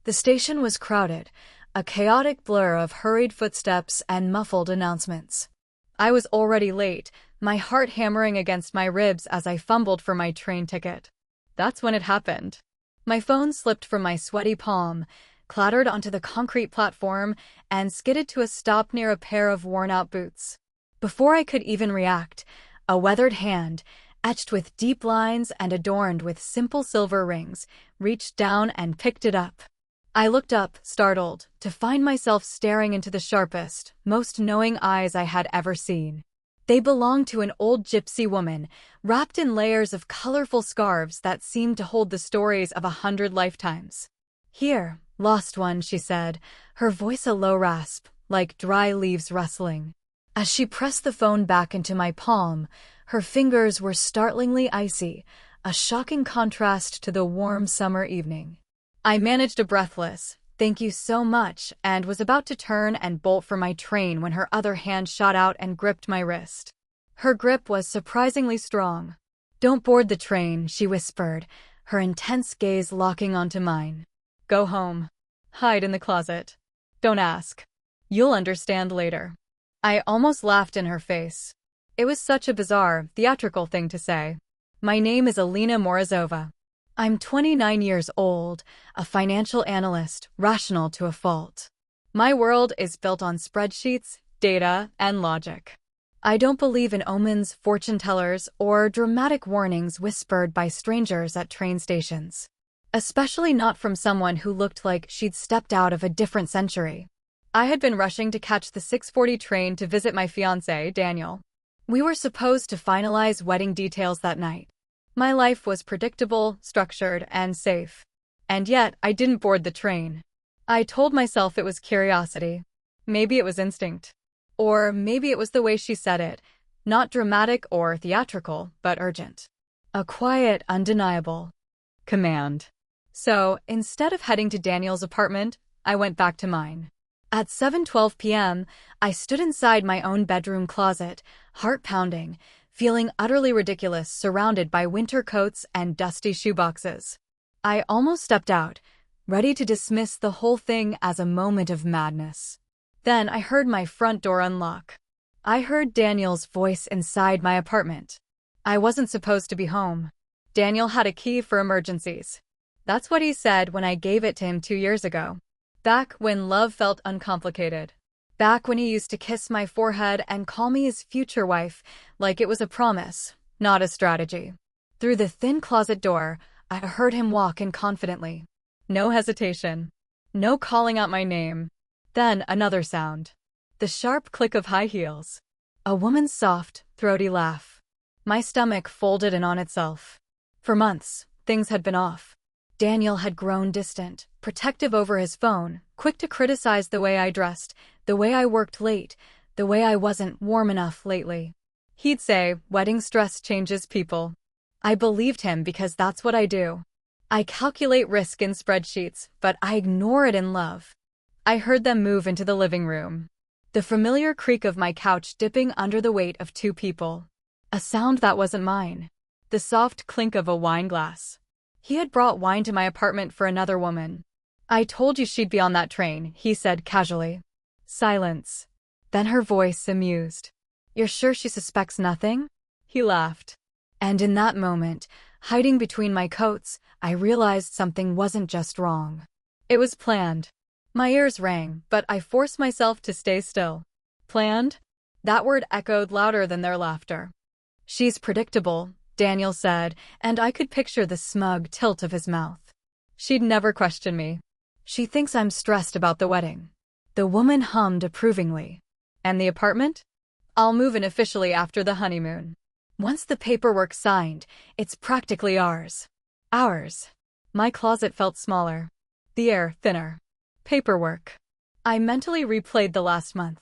The station was crowded, a chaotic blur of hurried footsteps and muffled announcements. I was already late, my heart hammering against my ribs as I fumbled for my train ticket. That's when it happened. My phone slipped from my sweaty palm, clattered onto the concrete platform, and skidded to a stop near a pair of worn-out boots. Before I could even react, a weathered hand, etched with deep lines and adorned with simple silver rings, reached down and picked it up. I looked up, startled, to find myself staring into the sharpest, most knowing eyes I had ever seen. They belonged to an old gypsy woman, wrapped in layers of colorful scarves that seemed to hold the stories of 100 lifetimes. "Here, lost one," she said, her voice a low rasp, like dry leaves rustling. As she pressed the phone back into my palm, her fingers were startlingly icy, a shocking contrast to the warm summer evening. I managed a breathless, "Thank you so much," and was about to turn and bolt for my train when her other hand shot out and gripped my wrist. Her grip was surprisingly strong. "Don't board the train," she whispered, her intense gaze locking onto mine. "Go home. Hide in the closet. Don't ask. You'll understand later." I almost laughed in her face. It was such a bizarre, theatrical thing to say. My name is Alina Morozova. I'm 29 years old, a financial analyst, rational to a fault. My world is built on spreadsheets, data, and logic. I don't believe in omens, fortune tellers, or dramatic warnings whispered by strangers at train stations. Especially not from someone who looked like she'd stepped out of a different century. I had been rushing to catch the 6:40 train to visit my fiancé, Daniel. We were supposed to finalize wedding details that night. My life was predictable, structured, and safe. And yet, I didn't board the train. I told myself it was curiosity. Maybe it was instinct. Or maybe it was the way she said it. Not dramatic or theatrical, but urgent. A quiet, undeniable command. So, instead of heading to Daniel's apartment, I went back to mine. At 7:12 p.m., I stood inside my own bedroom closet, heart pounding, feeling utterly ridiculous surrounded by winter coats and dusty shoeboxes. I almost stepped out, ready to dismiss the whole thing as a moment of madness. Then I heard my front door unlock. I heard Daniel's voice inside my apartment. I wasn't supposed to be home. Daniel had a key for emergencies. That's what he said when I gave it to him 2 years ago. Back when love felt uncomplicated. Back when he used to kiss my forehead and call me his future wife, like it was a promise, not a strategy. Through the thin closet door, I heard him walk in confidently. No hesitation. No calling out my name. Then another sound. The sharp click of high heels. A woman's soft, throaty laugh. My stomach folded in on itself. For months, things had been off. Daniel had grown distant, protective over his phone, quick to criticize the way I dressed, the way I worked late, the way I wasn't warm enough lately. He'd say, wedding stress changes people. I believed him because that's what I do. I calculate risk in spreadsheets, but I ignore it in love. I heard them move into the living room. The familiar creak of my couch dipping under the weight of 2 people. A sound that wasn't mine. The soft clink of a wine glass. He had brought wine to my apartment for another woman. "I told you she'd be on that train," he said casually. Silence. Then her voice amused. "You're sure she suspects nothing?" He laughed. And in that moment, hiding between my coats, I realized something wasn't just wrong. It was planned. My ears rang, but I forced myself to stay still. Planned? That word echoed louder than their laughter. "She's predictable," Daniel said, and I could picture the smug tilt of his mouth. "She'd never question me. She thinks I'm stressed about the wedding." The woman hummed approvingly. "And the apartment? I'll move in officially after the honeymoon. Once the paperwork's signed, it's practically ours." Ours. My closet felt smaller. The air thinner. Paperwork. I mentally replayed the last month.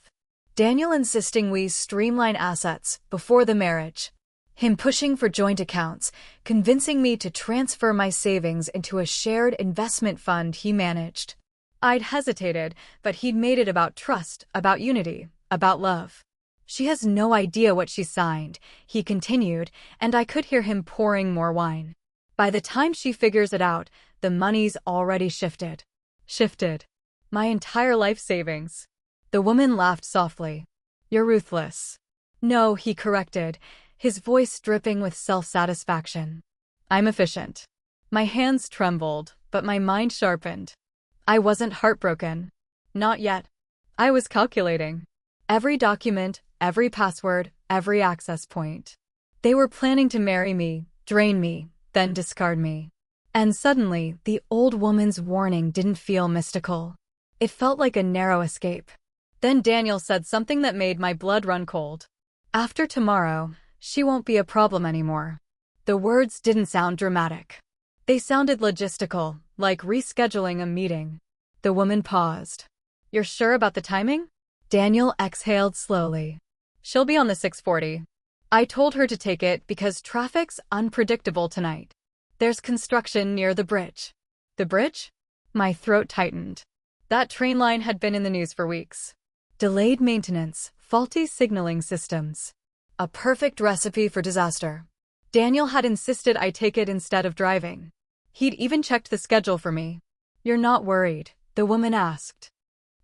Daniel insisting we streamline assets before the marriage. Him pushing for joint accounts, convincing me to transfer my savings into a shared investment fund he managed. I'd hesitated, but he'd made it about trust, about unity, about love. "She has no idea what she signed," he continued, and I could hear him pouring more wine. "By the time she figures it out, the money's already shifted." Shifted. My entire life savings. The woman laughed softly. You're ruthless. No, he corrected, his voice dripping with self-satisfaction. I'm efficient. My hands trembled, but my mind sharpened. I wasn't heartbroken. Not yet. I was calculating. Every document, every password, every access point. They were planning to marry me, drain me, then discard me. And suddenly, the old woman's warning didn't feel mystical. It felt like a narrow escape. Then Daniel said something that made my blood run cold. After tomorrow, she won't be a problem anymore. The words didn't sound dramatic. They sounded logistical, like rescheduling a meeting. The woman paused. You're sure about the timing? Daniel exhaled slowly. She'll be on the 6:40. I told her to take it because traffic's unpredictable tonight. There's construction near the bridge. The bridge? My throat tightened. That train line had been in the news for weeks. Delayed maintenance, faulty signaling systems. A perfect recipe for disaster. Daniel had insisted I take it instead of driving. He'd even checked the schedule for me. You're not worried? The woman asked.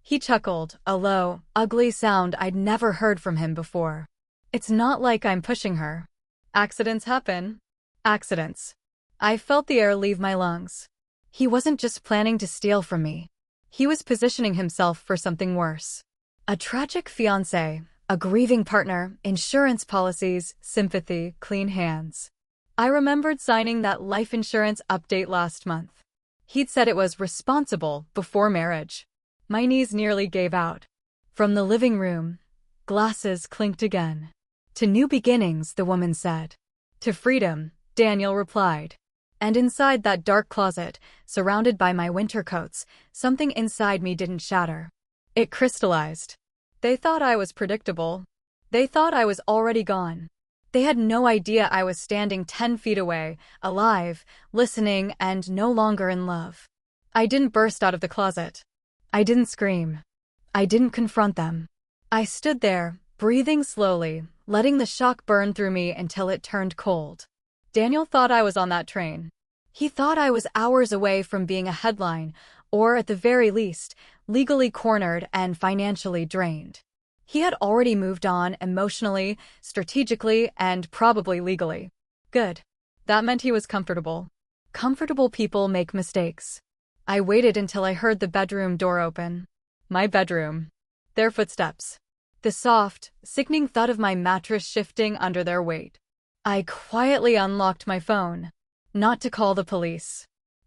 He chuckled, a low, ugly sound I'd never heard from him before. It's not like I'm pushing her. Accidents happen. Accidents. I felt the air leave my lungs. He wasn't just planning to steal from me. He was positioning himself for something worse. A tragic fiancé, a grieving partner, insurance policies, sympathy, clean hands. I remembered signing that life insurance update last month. He'd said it was responsible before marriage. My knees nearly gave out. From the living room, glasses clinked again. To new beginnings, the woman said. To freedom, Daniel replied. And inside that dark closet, surrounded by my winter coats, something inside me didn't shatter. It crystallized. They thought I was predictable. They thought I was already gone. They had no idea I was standing 10 feet away, alive, listening, and no longer in love. I didn't burst out of the closet. I didn't scream. I didn't confront them. I stood there, breathing slowly, letting the shock burn through me until it turned cold. Daniel thought I was on that train. He thought I was hours away from being a headline, or at the very least, legally cornered and financially drained. He had already moved on emotionally, strategically, and probably legally. Good. That meant he was comfortable. Comfortable people make mistakes. I waited until I heard the bedroom door open. My bedroom. Their footsteps. The soft, sickening thud of my mattress shifting under their weight. I quietly unlocked my phone. Not to call the police.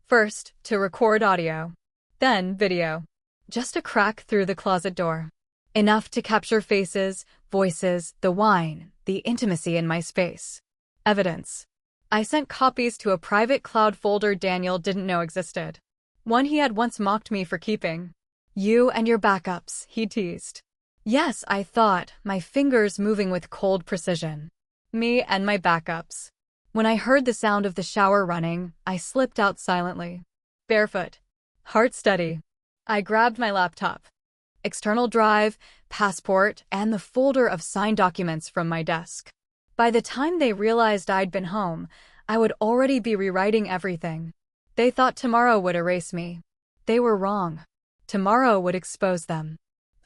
First, to record audio. Then video. Just a crack through the closet door. Enough to capture faces, voices, the wine, the intimacy in my space. Evidence. I sent copies to a private cloud folder Daniel didn't know existed. One he had once mocked me for keeping. You and your backups, he teased. Yes, I thought, my fingers moving with cold precision. Me and my backups. When I heard the sound of the shower running, I slipped out silently. Barefoot. Heart steady. I grabbed my laptop. External drive, passport, and the folder of signed documents from my desk. By the time they realized I'd been home, I would already be rewriting everything. They thought tomorrow would erase me. They were wrong. Tomorrow would expose them.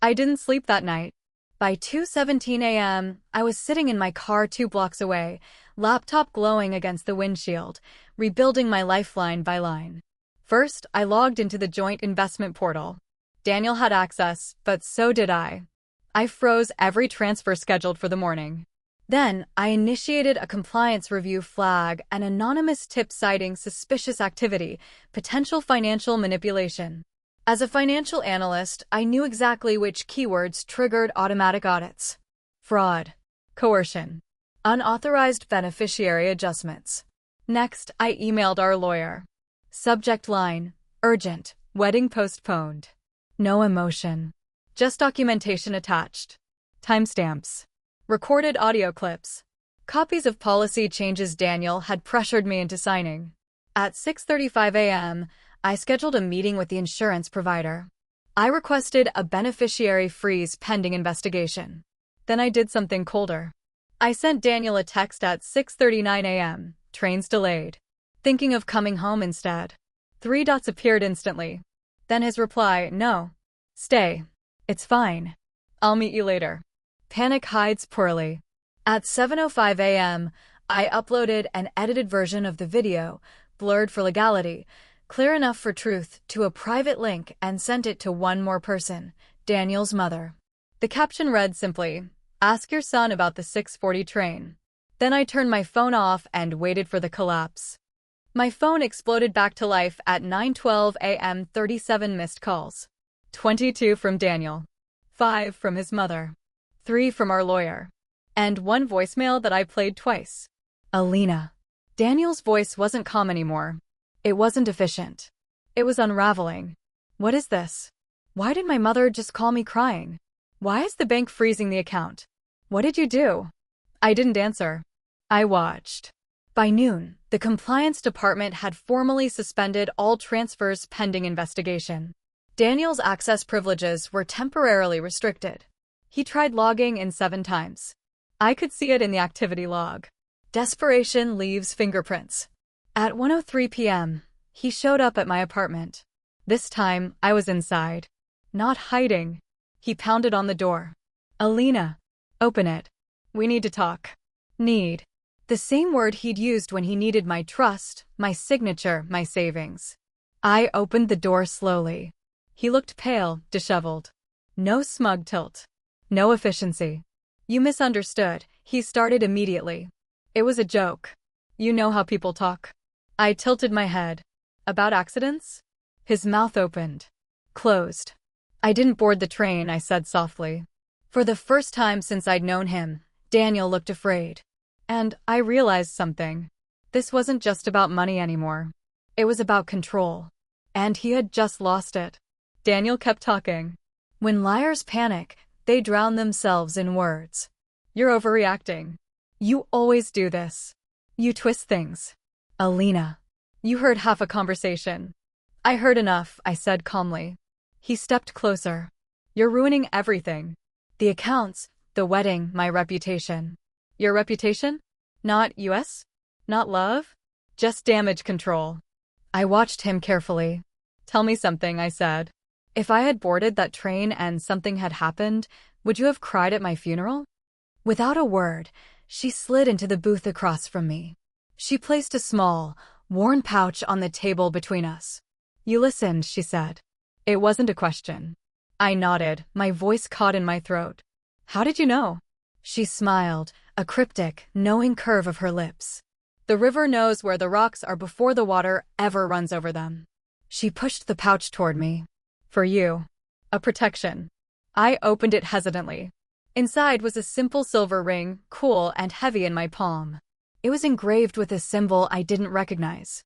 I didn't sleep that night. By 2:17 a.m., I was sitting in my car 2 blocks away, laptop glowing against the windshield, rebuilding my life line by line. First, I logged into the joint investment portal. Daniel had access, but so did I. I froze every transfer scheduled for the morning. Then, I initiated a compliance review flag, an anonymous tip citing suspicious activity, potential financial manipulation. As a financial analyst, I knew exactly which keywords triggered automatic audits. Fraud. Coercion. Unauthorized beneficiary adjustments. Next, I emailed our lawyer. Subject line: urgent, wedding postponed. No emotion. Just documentation attached. Timestamps. Recorded audio clips. Copies of policy changes Daniel had pressured me into signing. At 6:35 a.m., I scheduled a meeting with the insurance provider. I requested a beneficiary freeze pending investigation. Then I did something colder. I sent Daniel a text at 6:39 a.m., trains delayed. Thinking of coming home instead. 3 dots appeared instantly. Then his reply, no. Stay. It's fine. I'll meet you later. Panic hides poorly. At 7:05 a.m., I uploaded an edited version of the video, blurred for legality, clear enough for truth, to a private link and sent it to one more person, Daniel's mother. The caption read simply, "Ask your son about the 6:40 train." Then I turned my phone off and waited for the collapse. My phone exploded back to life at 9:12 a.m. 37 missed calls. 22 from Daniel. 5 from his mother. 3 from our lawyer. And one voicemail that I played twice. Alina. Daniel's voice wasn't calm anymore. It wasn't efficient. It was unraveling. What is this? Why did my mother just call me crying? Why is the bank freezing the account? What did you do? I didn't answer. I watched. By noon, the compliance department had formally suspended all transfers pending investigation. Daniel's access privileges were temporarily restricted. He tried logging in 7 times. I could see it in the activity log. Desperation leaves fingerprints. At 1:03 p.m., he showed up at my apartment. This time, I was inside. Not hiding. He pounded on the door. Alina. Open it. We need to talk. Need. The same word he'd used when he needed my trust, my signature, my savings. I opened the door slowly. He looked pale, disheveled. No smug tilt. No efficiency. You misunderstood, he started immediately. It was a joke. You know how people talk. I tilted my head. About accidents? His mouth opened. Closed. I didn't board the train, I said softly. For the first time since I'd known him, Daniel looked afraid. And I realized something. This wasn't just about money anymore. It was about control. And he had just lost it. Daniel kept talking. When liars panic, they drown themselves in words. You're overreacting. You always do this. You twist things. Alina. You heard half a conversation. I heard enough, I said calmly. He stepped closer. You're ruining everything. The accounts, the wedding, my reputation. Your reputation? Not US? Not love? Just damage control. I watched him carefully. Tell me something, I said. If I had boarded that train and something had happened, would you have cried at my funeral? Without a word, she slid into the booth across from me. She placed a small, worn pouch on the table between us. You listened, she said. It wasn't a question. I nodded, my voice caught in my throat. How did you know? She smiled, a cryptic, knowing curve of her lips. The river knows where the rocks are before the water ever runs over them. She pushed the pouch toward me. For you. A protection. I opened it hesitantly. Inside was a simple silver ring, cool and heavy in my palm. It was engraved with a symbol I didn't recognize.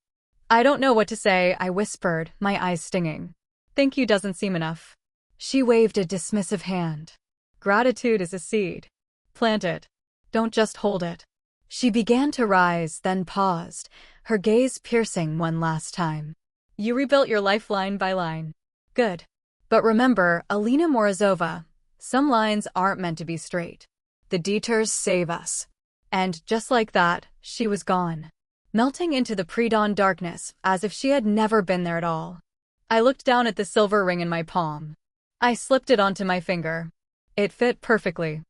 I don't know what to say, I whispered, my eyes stinging. Thank you doesn't seem enough. She waved a dismissive hand. Gratitude is a seed. Plant it. Don't just hold it. She began to rise, then paused, her gaze piercing one last time. You rebuilt your life line by line. Good. But remember, Alina Morozova, some lines aren't meant to be straight. The detours save us. And just like that, she was gone. Melting into the pre-dawn darkness, as if she had never been there at all. I looked down at the silver ring in my palm. I slipped it onto my finger. It fit perfectly.